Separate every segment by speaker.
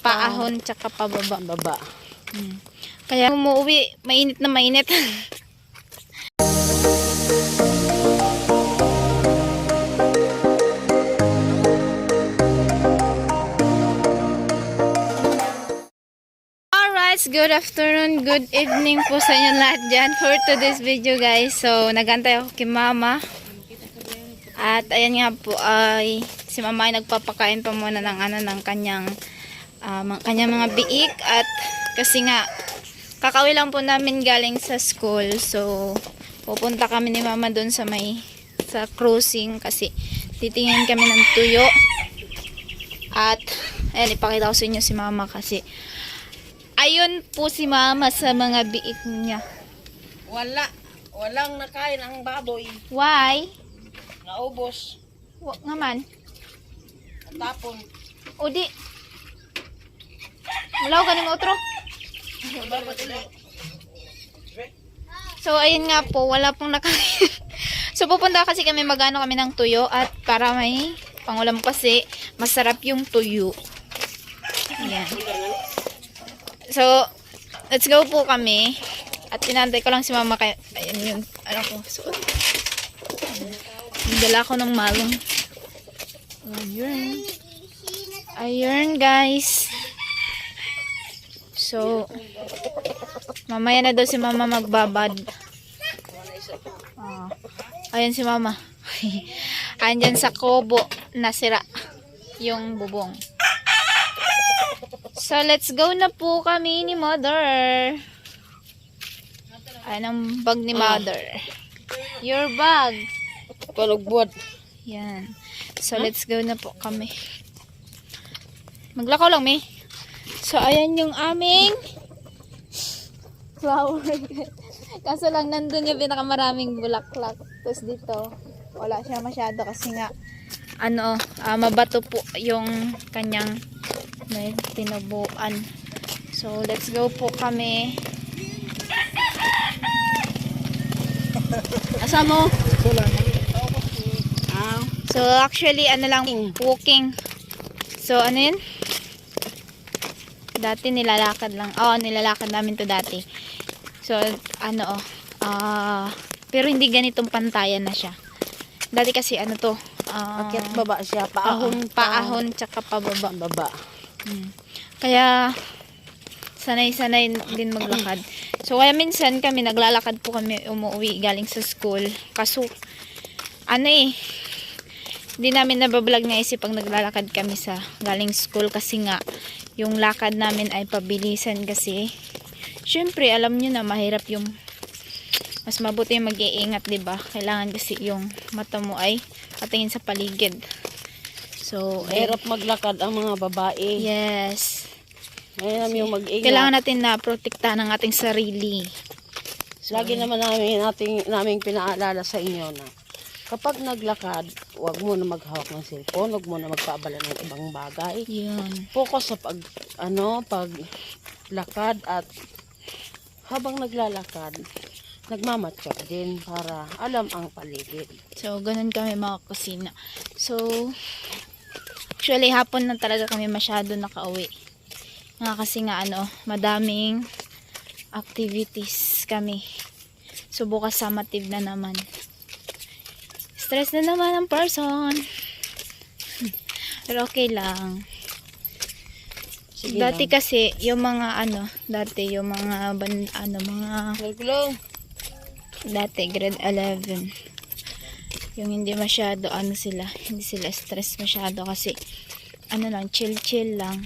Speaker 1: paahon tsaka pababa.
Speaker 2: Baba.
Speaker 1: Kaya umuwi, mainit na mainit. Alright, good afternoon, good evening po sa inyo lahat dyan for today's video guys. So, nagantay ako kay mama. At ayan nga po ay si mama ay nagpapakain pa muna ng kanyang mga biik. At kasi nga kakauwi lang po namin galing sa school. So, pupunta kami ni mama doon sa crossing kasi titingin kami ng tuyo. At ayan, ipakita ko sa inyo si mama kasi ayun po si mama sa mga biik niya.
Speaker 2: Walang nakain ang baboy.
Speaker 1: Why?
Speaker 2: Naubos.
Speaker 1: Naman.
Speaker 2: Tapon.
Speaker 1: O di. Mulaw ka ni mo otro. So ayun nga po, wala pong nakain. So pupunta kasi kami magano kami ng tuyo at para may pangulam kasi masarap yung tuyo. Ayan. So, let's go po kami. At pinantay ko lang si mama kaya, ayun yung, ko, suot. Dala ko ng malong. Ayun. Ayun, guys. So, mamaya na daw si mama magbabad. Ayun si mama. Andyan sa kubo, nasira yung bubong. So, let's go na po kami ni mother. Ayan ang bag ni mother. Your bag.
Speaker 2: Palugbuad.
Speaker 1: Yan. So, let's go na po kami. Maglakaw lang, may. So, ayan yung aming flower. Kaso lang, nandun yung pinakamaraming bulaklak. Tapos dito, wala siya masyado kasi nga, mabato po yung kanyang may tinubuan. So, let's go po kami.
Speaker 2: Asa mo?
Speaker 1: So, actually, walking. So, ano yun? Dati nilalakad lang. Nilalakad namin to dati. So, pero hindi ganitong pantayan na siya. Dati kasi
Speaker 2: Akyat baba siya.
Speaker 1: Paahon tsaka pababa.
Speaker 2: Baba.
Speaker 1: Kaya sanay-sanay din maglakad. So kaya minsan kami naglalakad po kami umuwi galing sa school. Kaso hindi namin nabablog nga isip pag naglalakad kami sa galing school kasi nga yung lakad namin ay pabilisan kasi syempre alam nyo na mahirap yung mas mabuti yung mag-iingat, diba? Kailangan kasi yung mata mo ay patingin sa paligid. So,
Speaker 2: mahirap maglakad ang mga babae.
Speaker 1: Yes.
Speaker 2: Mahirap yung mag-ingat.
Speaker 1: Kailangan natin na protektahan ang ating sarili.
Speaker 2: So, lagi naman namin pinaalala sa inyo na kapag naglakad, huwag mo na maghawak ng cellphone, huwag mo na magpaabala ng ibang bagay.
Speaker 1: Yun.
Speaker 2: Focus sa paglakad at habang naglalakad, nagmamatsyak din para alam ang paligid.
Speaker 1: So, ganun kami mga kusina. So, actually, hapon na talaga kami masyado nakauwi. Kasi nga, madaming activities kami. So, bukas summative na naman. Stress na naman ang person. Pero okay lang.
Speaker 2: Sige
Speaker 1: Dati
Speaker 2: lang.
Speaker 1: kasi, yung mga dati grade 11 yung hindi masyado hindi sila stress masyado kasi chill lang.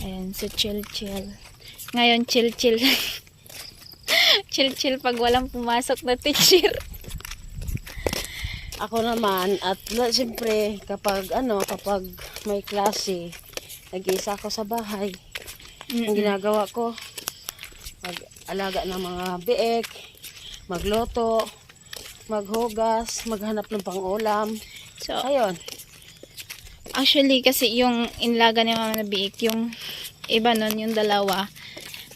Speaker 1: Ayan, so chill ngayon chill chill pag walang pumasok na teacher.
Speaker 2: Ako naman at siyempre kapag may klase, nag-iisa ako sa bahay. Ang ginagawa ko, mag-alaga ng mga biik, magluto, maghugas, maghanap ng pang-ulam.
Speaker 1: So,
Speaker 2: ayun.
Speaker 1: Actually, kasi yung inlaga ni Mama na biik, yung iba nun, yung dalawa,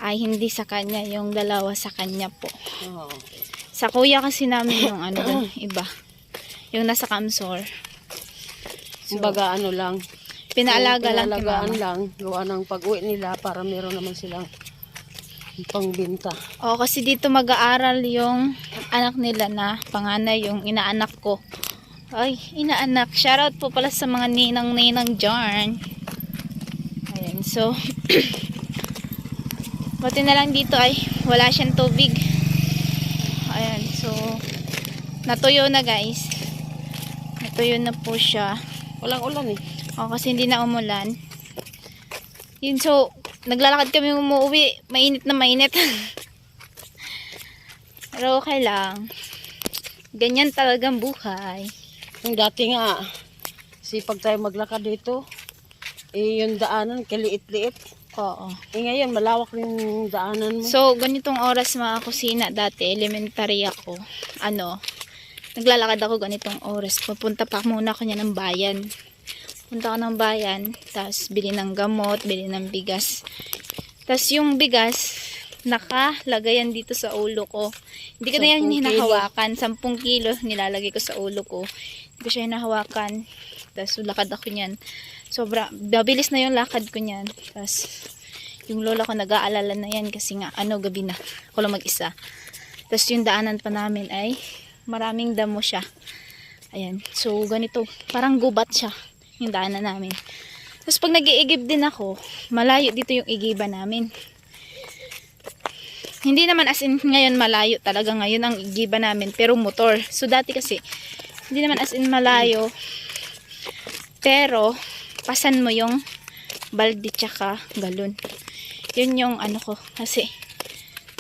Speaker 1: ay hindi sa kanya, yung dalawa sa kanya po.
Speaker 2: Oo.
Speaker 1: Sa kuya kasi namin yung iba. Yung nasa Kamsor.
Speaker 2: Kumbaga lang,
Speaker 1: Pinaalaga lang kay
Speaker 2: Pinalagaan
Speaker 1: mama.
Speaker 2: lang, gawa ng pag-uwi nila para meron naman silang pangbenta.
Speaker 1: Oo, kasi dito mag-aaral yung anak nila na panganay, yung inaanak ko. Ay, inaanak. Shoutout po pala sa mga ninang-ninang dyan. Ayan, so buti na lang dito ay wala siyang tubig. Ayan, so natuyo na guys. Natuyo na po siya.
Speaker 2: Walang ulan eh.
Speaker 1: O, kasi hindi na umulan. Yun, so naglalakad kami umuwi. Mainit na mainit. Pero okay lang. Ganyan talagang buhay.
Speaker 2: Yung dati nga, sipag tayo maglakad dito, eh yung daanan, kaliit-liit.
Speaker 1: Oo.
Speaker 2: Eh ngayon, malawak yung daanan mo.
Speaker 1: So, ganitong oras mga kusina dati, elementary ako. Naglalakad ako ganitong oras. Pupunta pa muna ako niya ng bayan. Punta ako ng bayan, tapos bili ng gamot, bili ng bigas. Tapos yung bigas, nakalagayan dito sa ulo ko. Hindi ko na yan
Speaker 2: 10
Speaker 1: hinahawakan. 10 kilo nilalagay ko sa ulo ko. Hindi ko siya hinahawakan. Tapos lakad ako niyan. Mabilis na yung lakad ko niyan. Tapos yung lola ko nag-aalala na yan kasi nga gabi na. Ako lang mag-isa. Tapos yung daanan pa namin ay maraming damo siya. Ayan. So ganito, parang gubat siya yung daanan namin. Tapos pag nag-iigib din ako, malayo dito yung igiban namin. Hindi naman as in ngayon malayo talaga ngayon ang igiban namin, pero motor. So dati kasi, hindi naman as in malayo, pero pasan mo yung balde tsaka galon. Yun yung ko, kasi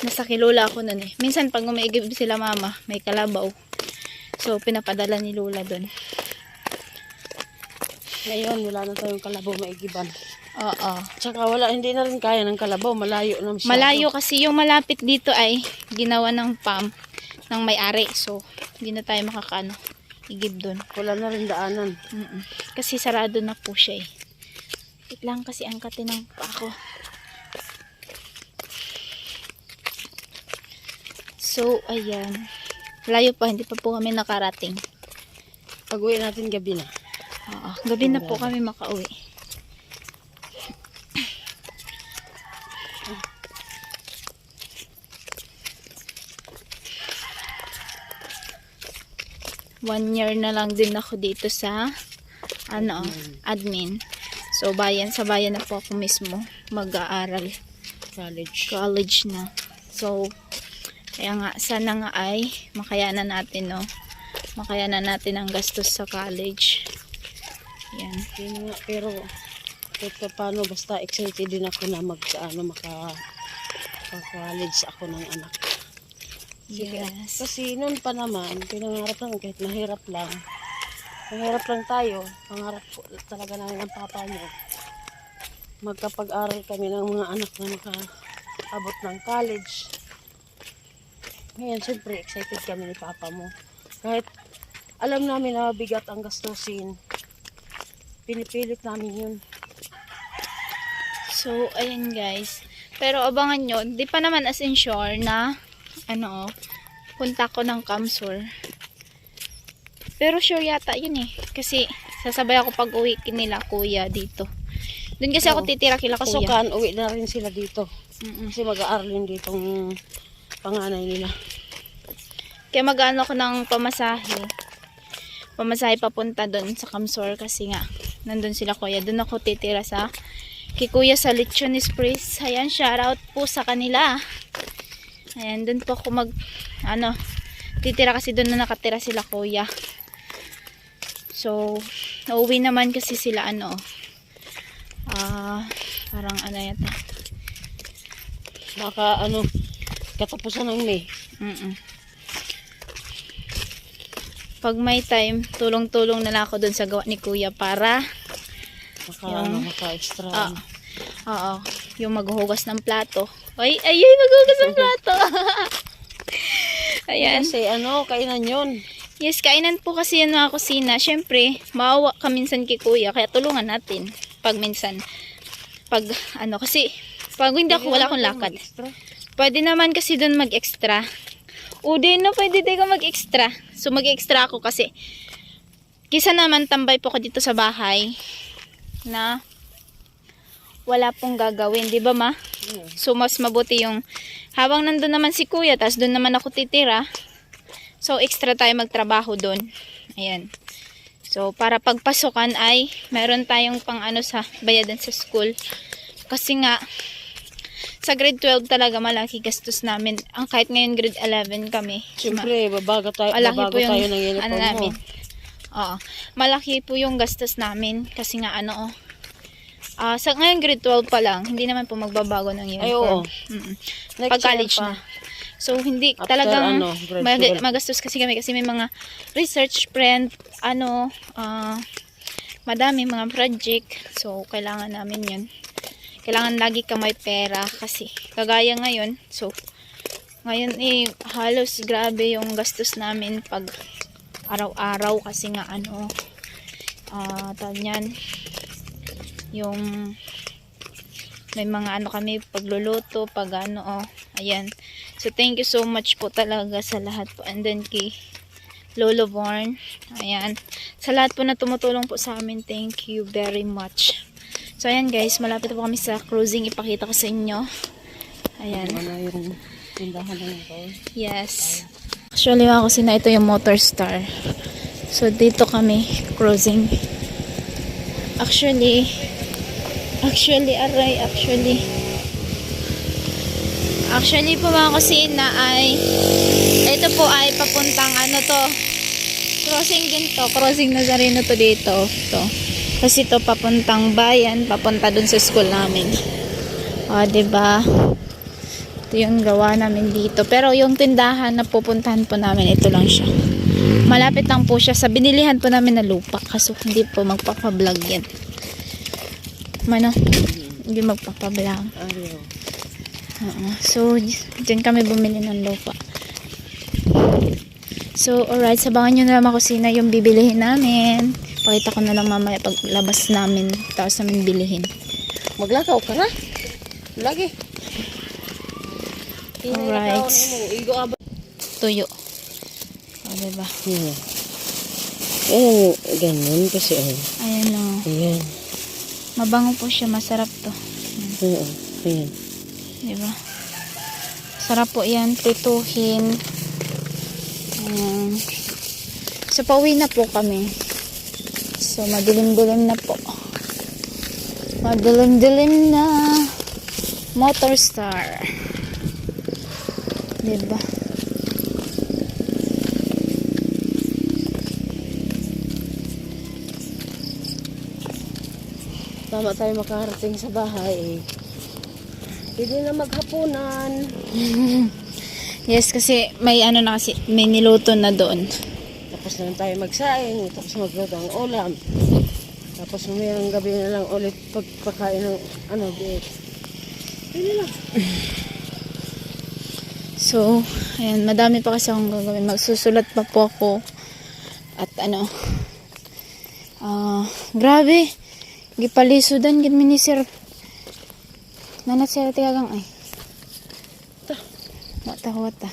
Speaker 1: nasa kilula ako nun eh. Minsan pag umiigib sila mama, may kalabaw. So pinapadala ni Lola dun.
Speaker 2: Ngayon, wala na tayong kalabaw maigiban.
Speaker 1: Oo.
Speaker 2: Tsaka hindi na rin kaya ng kalabaw, malayo na siya.
Speaker 1: Malayo kasi yung malapit dito ay ginawa ng pump ng may-ari. So, hindi na tayo igib dun.
Speaker 2: Wala na rin daanan.
Speaker 1: Kasi sarado na po siya eh. Wait lang kasi angkatin ng pa ako. So, ayan. Layo pa, hindi pa po kami nakarating.
Speaker 2: Pag-uwi natin gabi na.
Speaker 1: Oo, gabi na po kami makauwi. One year na lang din ako dito sa admin. So sa bayan na po ako mismo mag-aaral. College na. So kaya nga sana nga ay makayanan natin makayanan natin ang gastos sa college. Yan.
Speaker 2: Yun nga, pero kahit paano basta excited din ako na maka-college ako ng anak.
Speaker 1: Yes.
Speaker 2: Kasi noon pa naman, pinangarap lang kahit mahirap lang. Mahirap lang tayo, pangarap po talaga namin ang papa mo. Magkapag-aral kami ng mga anak na makaabot ng college. Ngayon, siyempre, excited kami ni papa mo. Kahit alam namin na bigat ang gastusin, pinipilit namin yun.
Speaker 1: So, ayan guys. Pero abangan nyo, di pa naman as in sure na punta ko ng Kamsur. Pero sure yata yun eh. Kasi sasabay ako pag uwi nila kuya dito. Doon kasi ako titira kila kuya.
Speaker 2: Pasukan, uwi na rin sila dito. Kasi mag-aaral yun ditong panganay nila.
Speaker 1: Kaya mag-ano ako ng pamasahe. Pamasahe papunta doon sa Kamsur kasi nga nandun sila kuya. Doon ako titira kay kuya sa Lechon Express. Ayan, shoutout po sa kanila. Ayan, doon po ako titira kasi doon na nakatira sila kuya. So, nauwi naman kasi sila parang yata.
Speaker 2: Baka katapusan ng May.
Speaker 1: Pag may time, tulong-tulong na lang ako doon sa gawa ni kuya para
Speaker 2: maka-extra.
Speaker 1: Oo, yung maghuhugas ng plato. Ay, maghuhugas ng plato. Ayan.
Speaker 2: Kasi kainan yun.
Speaker 1: Yes, kainan po kasi yan mga kusina. Siyempre, maawa ka minsan kay kuya, kaya tulungan natin. Pag minsan, kasi, pag hindi ako, wala akong lakad. Pwede naman kasi doon mag-extra. Pwede din ako mag-extra. So, mag-extra ako kasi, kisa naman tambay po ako dito sa bahay. na wala pong gagawin, di ba ma? So mas mabuti yung habang nandun naman si kuya, tas doon naman ako titira. So extra tayo magtrabaho doon. Ayan. So para pagpasukan ay meron tayong pang ano sa bayadan sa school. Kasi nga sa grade 12 talaga malaki gastos namin. Ang kahit ngayon grade 11 kami.
Speaker 2: Siyempre, babago tayo ng uniform
Speaker 1: ano
Speaker 2: mo.
Speaker 1: namin. Oo. Malaki po yung gastos namin kasi nga ano sa ngayon grade 12 pa lang, hindi naman po magbabago ng uniform.
Speaker 2: Ay, oo. Next
Speaker 1: Pag college
Speaker 2: year pa.
Speaker 1: na. So hindi
Speaker 2: After,
Speaker 1: talagang
Speaker 2: grade 12.
Speaker 1: magastos kasi kami kasi may mga research friend, madami mga project. So kailangan namin 'yun. Kailangan lagi ka may pera kasi kagaya ngayon. So ngayon halos grabe yung gastos namin pag araw-araw kasi nga tanyan yung may mga kami pagluluto pag ayan. So thank you so much po talaga sa lahat po, and then kay Lolo Born, ayan, sa lahat po na tumutulong po sa amin, thank you very much. So ayan guys, malapit po kami sa closing, ipakita ko sa inyo. Ayan.
Speaker 2: Ano yung tindahan ng ito?
Speaker 1: Yes. Actually mga kusina, ito yung Motor Star. So dito kami cruising. Actually po mga kusina ay ito po ay papuntang crossing din to, crossing Nazareno to dito to. Kasi ito papuntang bayan, papunta dun sa school namin. Diba? Ito yung gawa namin dito. Pero yung tindahan na pupuntahan po namin, ito lang siya. Malapit lang po siya sa binilihan po namin na lupa. Kaso hindi po magpapablog yan. Hindi magpapablog. So, dyan kami bumili ng lupa. So, alright. Sabangan nyo na lang kusina yung bibilihin namin. Pakita ko na lang mamaya paglabas namin. Tapos namin bilihin.
Speaker 2: Maglakaw ka na? Lagi.
Speaker 1: Alright. Tuyo. Diba?
Speaker 2: Yeah. Ganun kasi.
Speaker 1: Ayan o.
Speaker 2: Ayan.
Speaker 1: Mabango po siya. Masarap to.
Speaker 2: Ayan.
Speaker 1: Diba? Sarap po yan. Prituhin. Ayan. So, pauwi na po kami. So, madilim-dilim na po. Madilim-dilim na. Motor Star. Diba?
Speaker 2: Tama tayo makarating sa bahay. Pwede na maghapunan.
Speaker 1: Yes, kasi may may niluto na doon.
Speaker 2: Tapos na lang tayo magsaing. Tapos magluto ang ulam. Tapos mamayang gabi na lang ulit pagpakain ng biik. Pwede lang.
Speaker 1: So, ayan, madami pa kasi akong gagawin. Magsusulat pa po ako. At grabe. Gipalisudan, gid minisir. Nanat siya tigagang ay. Wata.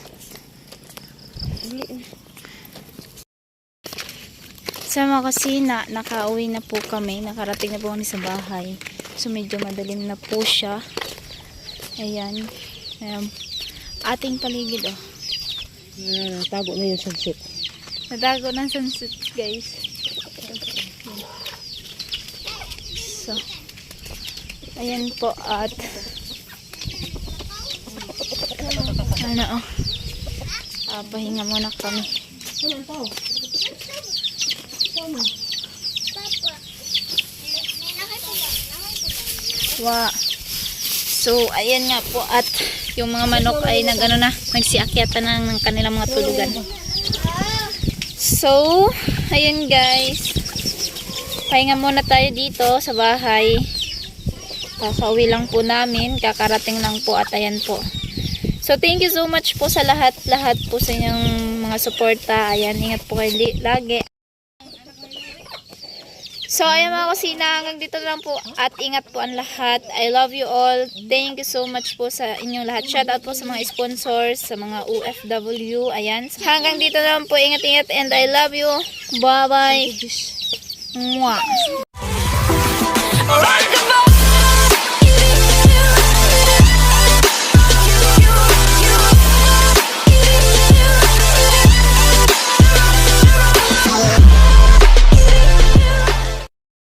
Speaker 1: Sa mga kusina, nakauwi na po kami. Nakarating na po kami sa bahay. So, medyo madalim na po siya. Ayan. Ating paligid,
Speaker 2: Tago na yung sunset.
Speaker 1: Nadago ng sunset, guys. So, ayan po at pahinga muna kami. So, ayan nga po at yung mga manok ay nagsiakyatan ng kanilang mga tulugan. So, ayan guys. Pahinga muna tayo dito sa bahay. Kakauwi lang po namin. Kakarating lang po at ayan po. So, thank you so much po sa lahat po sa inyong mga suporta. Ayan, ingat po kayo lagi. So, ayan mga kusina, hanggang dito lang po at ingat po ang lahat. I love you all. Thank you so much po sa inyong lahat. Shout out po sa mga sponsors, sa mga OFW. Ayan. Hanggang dito lang po, ingat-ingat and I love you. Bye-bye. Mwah.